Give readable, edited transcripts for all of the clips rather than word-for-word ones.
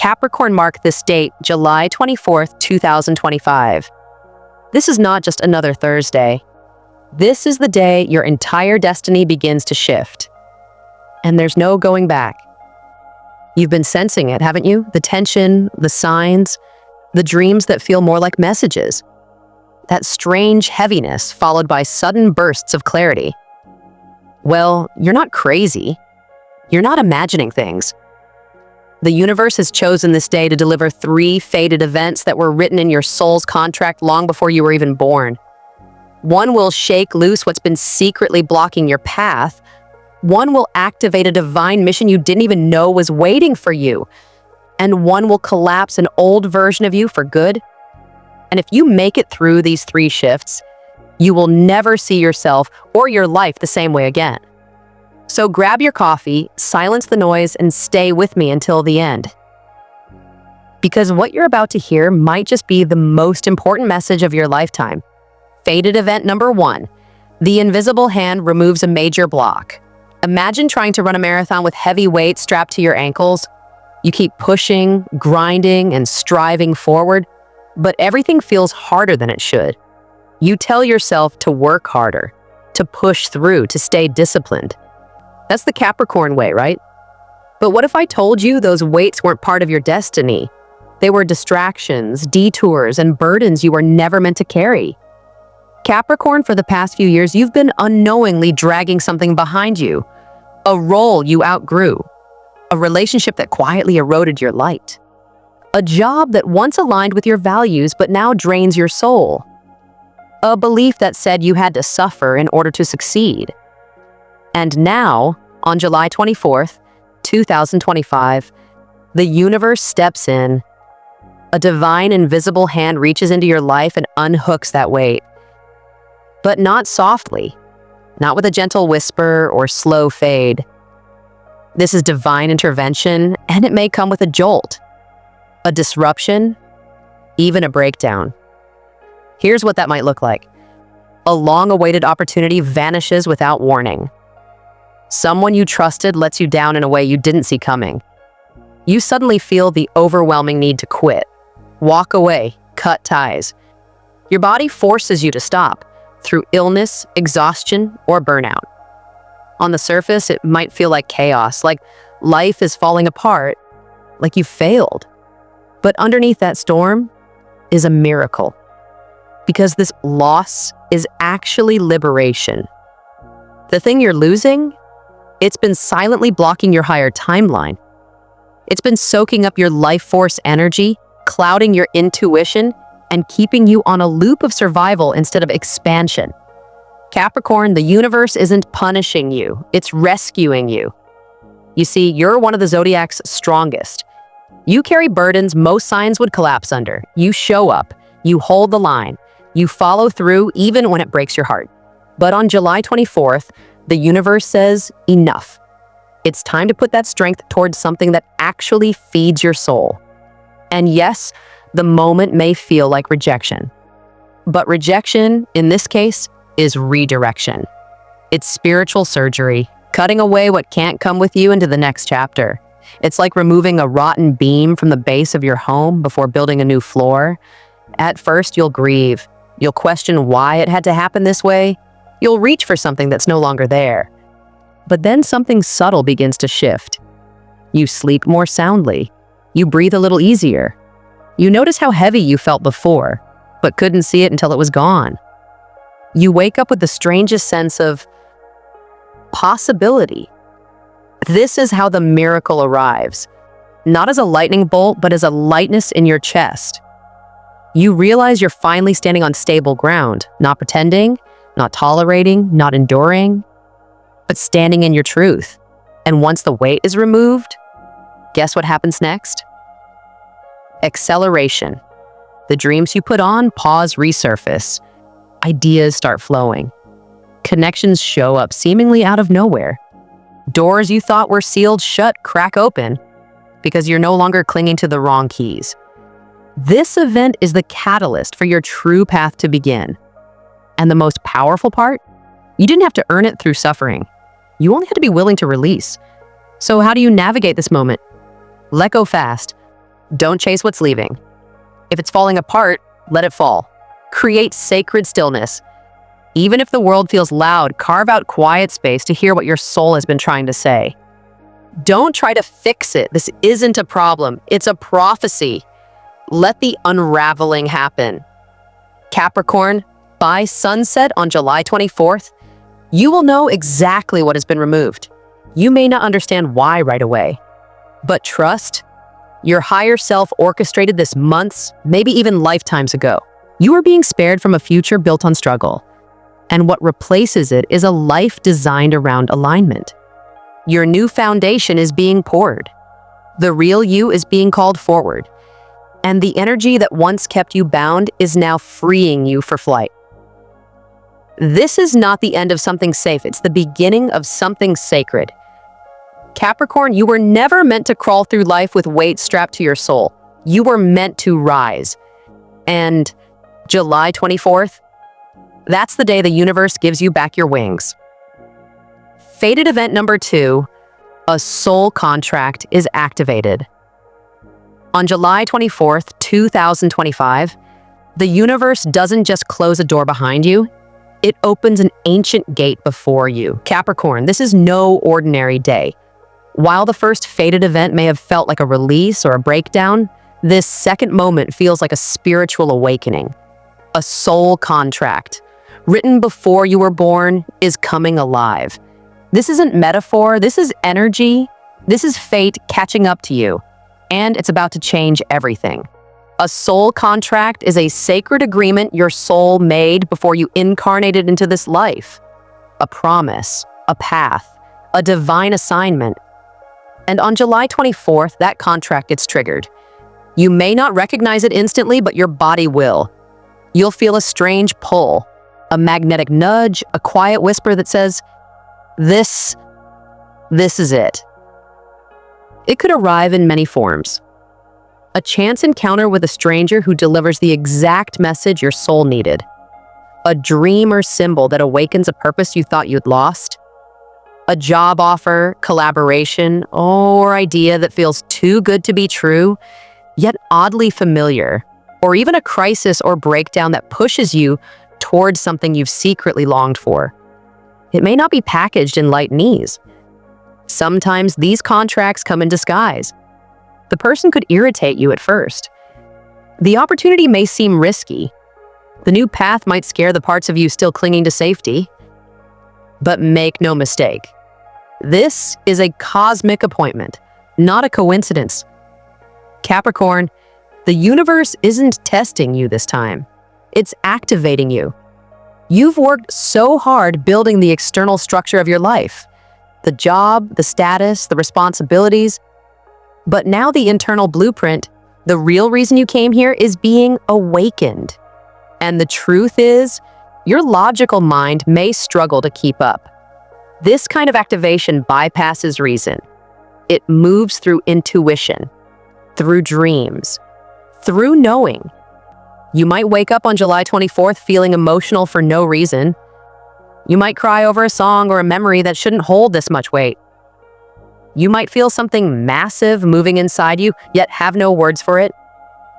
Capricorn mark this date, July 24th, 2025. This is not just another Thursday. This is the day your entire destiny begins to shift. And there's no going back. You've been sensing it, haven't you? The tension, the signs, the dreams that feel more like messages. That strange heaviness followed by sudden bursts of clarity. Well, you're not crazy. You're not imagining things. The universe has chosen this day to deliver 3 fated events that were written in your soul's contract long before you were even born. One will shake loose what's been secretly blocking your path. One will activate a divine mission you didn't even know was waiting for you. And one will collapse an old version of you for good. And if you make it through these 3 shifts, you will never see yourself or your life the same way again. So grab your coffee, silence the noise, and stay with me until the end. Because what you're about to hear might just be the most important message of your lifetime. Fated event number 1. The invisible hand removes a major block. Imagine trying to run a marathon with heavy weights strapped to your ankles. You keep pushing, grinding, and striving forward, but everything feels harder than it should. You tell yourself to work harder, to push through, to stay disciplined. That's the Capricorn way, right? But what if I told you those weights weren't part of your destiny? They were distractions, detours, and burdens you were never meant to carry. Capricorn, for the past few years, you've been unknowingly dragging something behind you. A role you outgrew. A relationship that quietly eroded your light. A job that once aligned with your values but now drains your soul. A belief that said you had to suffer in order to succeed. And now, on July 24th, 2025, the universe steps in. A divine invisible hand reaches into your life and unhooks that weight. But not softly, not with a gentle whisper or slow fade. This is divine intervention, and it may come with a jolt, a disruption, even a breakdown. Here's what that might look like. A long-awaited opportunity vanishes without warning. Someone you trusted lets you down in a way you didn't see coming. You suddenly feel the overwhelming need to quit, walk away, cut ties. Your body forces you to stop through illness, exhaustion, or burnout. On the surface, it might feel like chaos, like life is falling apart, like you failed. But underneath that storm is a miracle. Because this loss is actually liberation. The thing you're losing, it's been silently blocking your higher timeline. It's been soaking up your life force energy, clouding your intuition, and keeping you on a loop of survival instead of expansion. Capricorn, the universe isn't punishing you, it's rescuing you. You see, you're one of the Zodiac's strongest. You carry burdens most signs would collapse under. You show up, you hold the line, you follow through even when it breaks your heart. But on July 24th, the universe says, enough. It's time to put that strength towards something that actually feeds your soul. And yes, the moment may feel like rejection. But rejection, in this case, is redirection. It's spiritual surgery, cutting away what can't come with you into the next chapter. It's like removing a rotten beam from the base of your home before building a new floor. At first, you'll grieve. You'll question why it had to happen this way. You'll reach for something that's no longer there. But then something subtle begins to shift. You sleep more soundly. You breathe a little easier. You notice how heavy you felt before, but couldn't see it until it was gone. You wake up with the strangest sense of possibility. This is how the miracle arrives. Not as a lightning bolt, but as a lightness in your chest. You realize you're finally standing on stable ground, not pretending, not tolerating, not enduring, but standing in your truth. And once the weight is removed, guess what happens next? Acceleration. The dreams you put on pause, resurface. Ideas start flowing. Connections show up seemingly out of nowhere. Doors you thought were sealed shut crack open because you're no longer clinging to the wrong keys. This event is the catalyst for your true path to begin. And the most powerful part? You didn't have to earn it through suffering. You only had to be willing to release. So how do you navigate this moment? Let go fast. Don't chase what's leaving. If it's falling apart, let it fall. Create sacred stillness. Even if the world feels loud, carve out quiet space to hear what your soul has been trying to say. Don't try to fix it. This isn't a problem. It's a prophecy. Let the unraveling happen. Capricorn, by sunset on July 24th, you will know exactly what has been removed. You may not understand why right away, but trust, your higher self orchestrated this months, maybe even lifetimes ago. You are being spared from a future built on struggle, and what replaces it is a life designed around alignment. Your new foundation is being poured. The real you is being called forward, and the energy that once kept you bound is now freeing you for flight. This is not the end of something safe, it's the beginning of something sacred. Capricorn, you were never meant to crawl through life with weights strapped to your soul. You were meant to rise. And July 24th, that's the day the universe gives you back your wings. Fated event number 2, a soul contract is activated. On July 24th, 2025, the universe doesn't just close a door behind you, it opens an ancient gate before you. Capricorn, this is no ordinary day. While the first fated event may have felt like a release or a breakdown, this second moment feels like a spiritual awakening. A soul contract, written before you were born, is coming alive. This isn't metaphor, this is energy. This is fate catching up to you, and it's about to change everything. A soul contract is a sacred agreement your soul made before you incarnated into this life. A promise, a path, a divine assignment. And on July 24th, that contract gets triggered. You may not recognize it instantly, but your body will. You'll feel a strange pull, a magnetic nudge, a quiet whisper that says, This is it. It could arrive in many forms. A chance encounter with a stranger who delivers the exact message your soul needed. A dream or symbol that awakens a purpose you thought you'd lost. A job offer, collaboration, or idea that feels too good to be true, yet oddly familiar. Or even a crisis or breakdown that pushes you towards something you've secretly longed for. It may not be packaged in light and ease. Sometimes these contracts come in disguise. The person could irritate you at first. The opportunity may seem risky. The new path might scare the parts of you still clinging to safety. But make no mistake, this is a cosmic appointment, not a coincidence. Capricorn, the universe isn't testing you this time. It's activating you. You've worked so hard building the external structure of your life, the job, the status, the responsibilities. But now the internal blueprint, the real reason you came here, is being awakened. And the truth is, your logical mind may struggle to keep up. This kind of activation bypasses reason. It moves through intuition, through dreams, through knowing. You might wake up on July 24th feeling emotional for no reason. You might cry over a song or a memory that shouldn't hold this much weight. You might feel something massive moving inside you, yet have no words for it.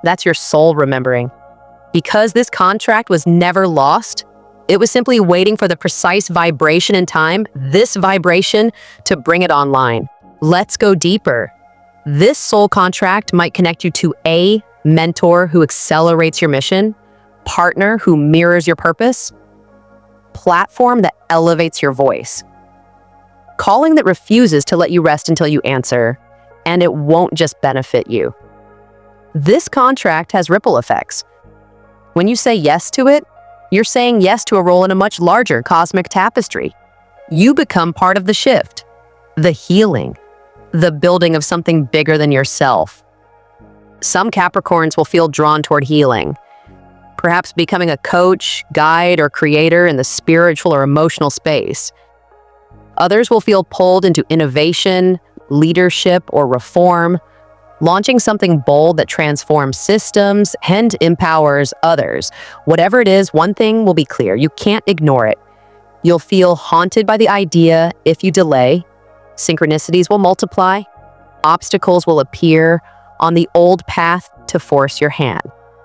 That's your soul remembering. Because this contract was never lost, it was simply waiting for the precise vibration in time, this vibration, to bring it online. Let's go deeper. This soul contract might connect you to a mentor who accelerates your mission, partner who mirrors your purpose, platform that elevates your voice, calling that refuses to let you rest until you answer, and it won't just benefit you. This contract has ripple effects. When you say yes to it, you're saying yes to a role in a much larger cosmic tapestry. You become part of the shift, the healing, the building of something bigger than yourself. Some Capricorns will feel drawn toward healing, perhaps becoming a coach, guide, or creator in the spiritual or emotional space. Others will feel pulled into innovation, leadership, or reform, launching something bold that transforms systems and empowers others. Whatever it is, one thing will be clear: you can't ignore it. You'll feel haunted by the idea if you delay. Synchronicities will multiply, obstacles will appear, on the old path to force your hand.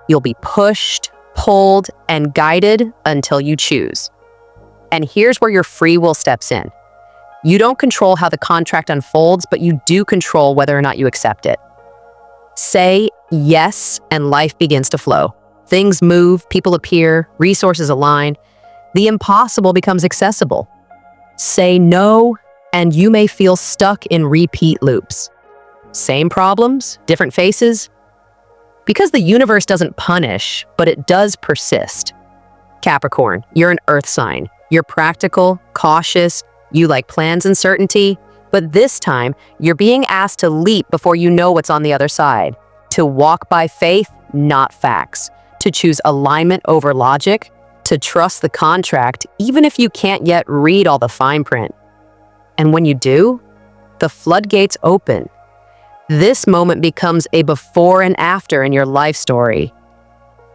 You'll be pushed, pulled, and guided until you choose. And here's where your free will steps in. You don't control how the contract unfolds, but you do control whether or not you accept it. Say yes, and life begins to flow. Things move, people appear, resources align. The impossible becomes accessible. Say no, and you may feel stuck in repeat loops. Same problems, different faces. Because the universe doesn't punish, but it does persist. Capricorn, you're an earth sign. You're practical, cautious, you like plans and certainty, but this time, you're being asked to leap before you know what's on the other side. To walk by faith, not facts. To choose alignment over logic. To trust the contract, even if you can't yet read all the fine print. And when you do, the floodgates open. This moment becomes a before and after in your life story.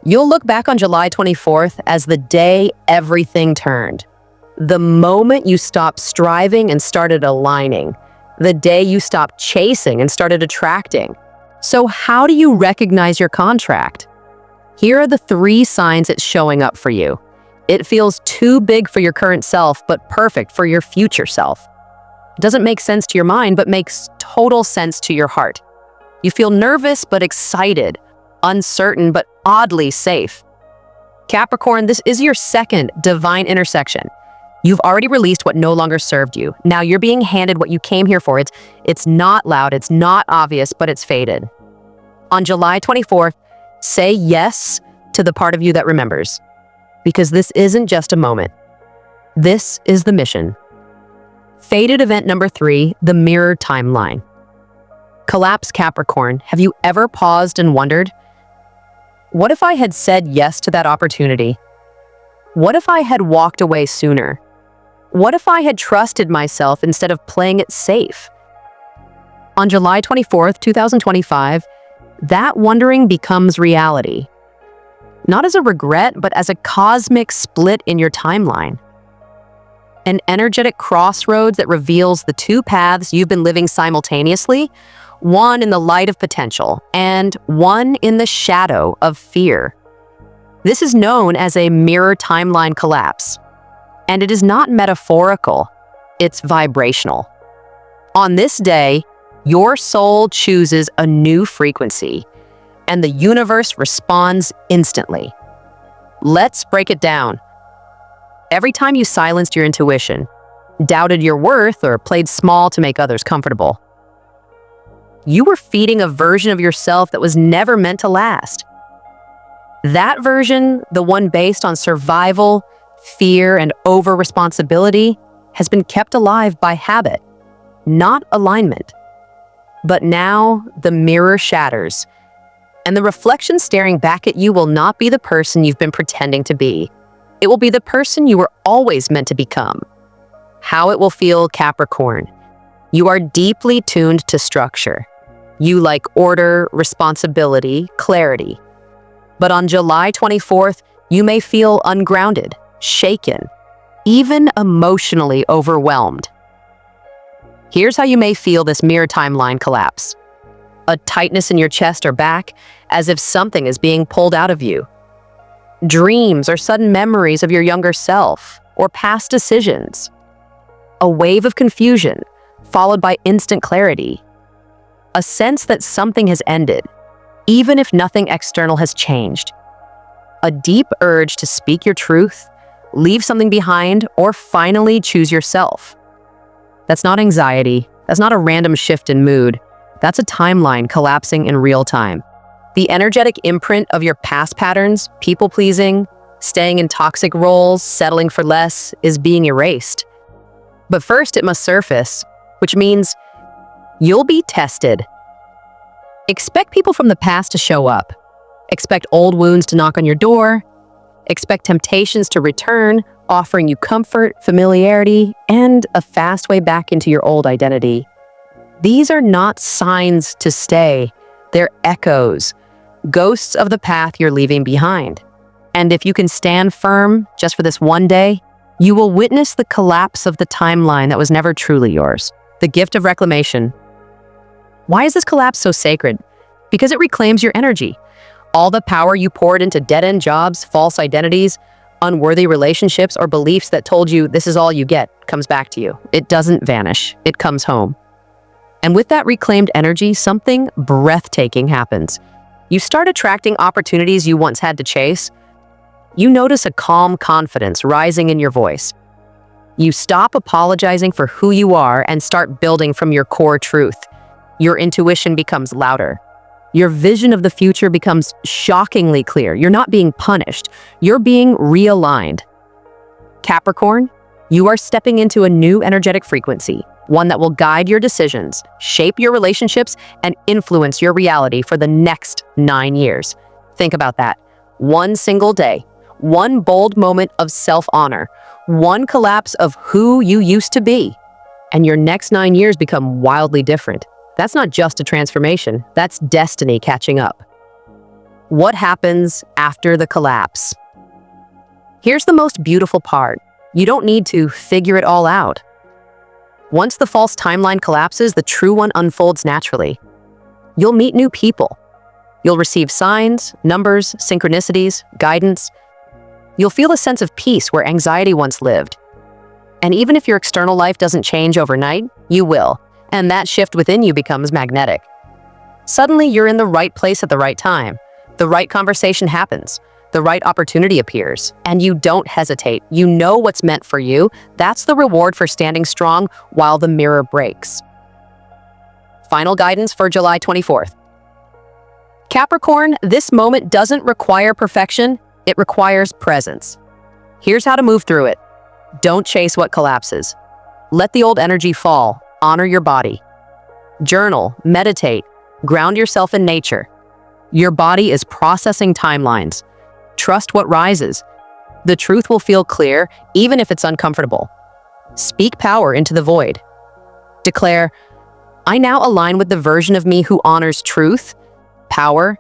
You'll look back on July 24th as the day everything turned. The moment you stopped striving and started aligning. The day you stopped chasing and started attracting. So how do you recognize your contract? Here are the 3 signs it's showing up for you. It feels too big for your current self, but perfect for your future self. It doesn't make sense to your mind, but makes total sense to your heart. You feel nervous, but excited. Uncertain, but oddly safe. Capricorn, this is your second divine intersection. You've already released what no longer served you. Now you're being handed what you came here for. It's not loud, it's not obvious, but it's faded. On July 24th, say yes to the part of you that remembers. Because this isn't just a moment. This is the mission. Faded event number 3, the mirror timeline. Collapse Capricorn, have you ever paused and wondered, what if I had said yes to that opportunity? What if I had walked away sooner? What if I had trusted myself instead of playing it safe? On July 24th, 2025, that wondering becomes reality. Not as a regret, but as a cosmic split in your timeline. An energetic crossroads that reveals the 2 paths you've been living simultaneously, one in the light of potential and one in the shadow of fear. This is known as a mirror timeline collapse. And it is not metaphorical, it's vibrational. On this day, your soul chooses a new frequency, and the universe responds instantly. Let's break it down. Every time you silenced your intuition, doubted your worth, or played small to make others comfortable, you were feeding a version of yourself that was never meant to last. That version, the one based on survival, fear, and over-responsibility, has been kept alive by habit, not alignment. But now, the mirror shatters, and the reflection staring back at you will not be the person you've been pretending to be. It will be the person you were always meant to become. How it will feel, Capricorn. You are deeply tuned to structure. You like order, responsibility, clarity. But on July 24th, you may feel ungrounded, shaken, even emotionally overwhelmed. Here's how you may feel this mirror timeline collapse. A tightness in your chest or back, as if something is being pulled out of you. Dreams or sudden memories of your younger self or past decisions. A wave of confusion, followed by instant clarity. A sense that something has ended, even if nothing external has changed. A deep urge to speak your truth, leave something behind, or finally choose yourself. That's not anxiety. That's not a random shift in mood. That's a timeline collapsing in real time. The energetic imprint of your past patterns, people-pleasing, staying in toxic roles, settling for less, is being erased. But first it must surface, which means you'll be tested. Expect people from the past to show up. Expect old wounds to knock on your door. Expect temptations to return, offering you comfort, familiarity, and a fast way back into your old identity. These are not signs to stay. They're echoes, ghosts of the path you're leaving behind. And if you can stand firm just for this one day, you will witness the collapse of the timeline that was never truly yours. The gift of reclamation. Why is this collapse so sacred? Because it reclaims your energy. All the power you poured into dead-end jobs, false identities, unworthy relationships, or beliefs that told you this is all you get comes back to you. It doesn't vanish. It comes home. And with that reclaimed energy, something breathtaking happens. You start attracting opportunities you once had to chase. You notice a calm confidence rising in your voice. You stop apologizing for who you are and start building from your core truth. Your intuition becomes louder. Your vision of the future becomes shockingly clear. You're not being punished. You're being realigned. Capricorn, you are stepping into a new energetic frequency, one that will guide your decisions, shape your relationships, and influence your reality for the next 9 years. Think about that. One single day, one bold moment of self-honor, one collapse of who you used to be, and your next 9 years become wildly different. That's not just a transformation, that's destiny catching up. What happens after the collapse? Here's the most beautiful part. You don't need to figure it all out. Once the false timeline collapses, the true one unfolds naturally. You'll meet new people. You'll receive signs, numbers, synchronicities, guidance. You'll feel a sense of peace where anxiety once lived. And even if your external life doesn't change overnight, you will. And that shift within you becomes magnetic. Suddenly, you're in the right place at the right time. The right conversation happens. The right opportunity appears. And you don't hesitate. You know what's meant for you. That's the reward for standing strong while the mirror breaks. Final guidance for July 24th. Capricorn, this moment doesn't require perfection. It requires presence. Here's how to move through it. Don't chase what collapses. Let the old energy fall. Honor your body. Journal, meditate, ground yourself in nature. Your body is processing timelines. Trust what rises. The truth will feel clear, even if it's uncomfortable. Speak power into the void. Declare, I now align with the version of me who honors truth, power,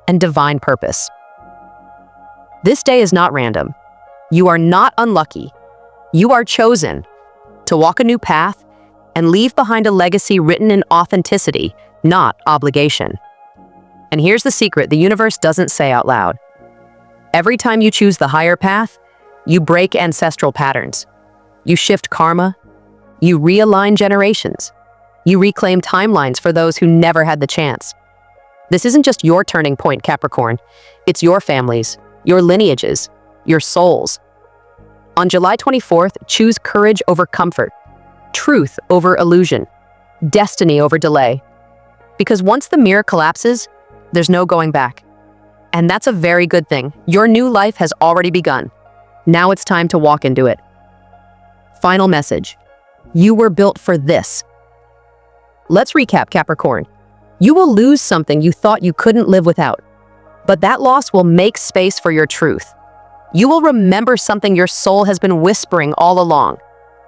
and divine purpose. This day is not random. You are not unlucky. You are chosen to walk a new path and leave behind a legacy written in authenticity, not obligation. And here's the secret the universe doesn't say out loud. Every time you choose the higher path, you break ancestral patterns. You shift karma. You realign generations. You reclaim timelines for those who never had the chance. This isn't just your turning point, Capricorn. It's your families, your lineages, your souls. On July 24th, choose courage over comfort, truth over illusion, destiny over delay. Because once the mirror collapses, there's no going back. And that's a very good thing. Your new life has already begun. Now it's time to walk into it. Final message. You were built for this. Let's recap, Capricorn. You will lose something you thought you couldn't live without, but that loss will make space for your truth. You will remember something your soul has been whispering all along,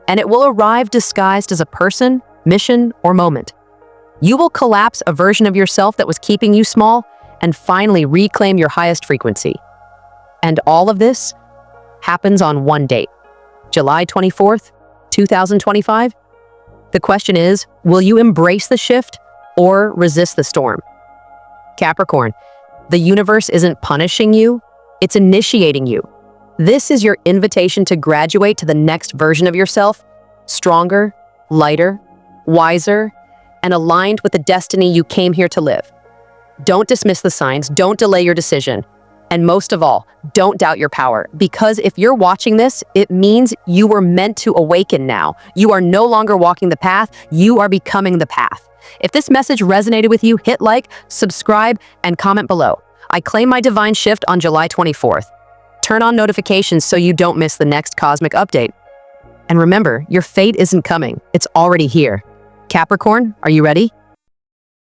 and it will arrive disguised as a person, mission, or moment. You will collapse a version of yourself that was keeping you small and finally reclaim your highest frequency. And all of this happens on one date, July 24th, 2025. The question is, will you embrace the shift or resist the storm? Capricorn, the universe isn't punishing you, it's initiating you. This is your invitation to graduate to the next version of yourself, stronger, lighter, wiser, and aligned with the destiny you came here to live. Don't dismiss the signs, don't delay your decision, and most of all, don't doubt your power, because if you're watching this, it means you were meant to awaken now. You are no longer walking the path, you are becoming the path. If this message resonated with you, hit like, subscribe, and comment below. I claim my divine shift on July 24th. Turn on notifications so you don't miss the next cosmic update. And remember, your fate isn't coming, it's already here. Capricorn, are you ready?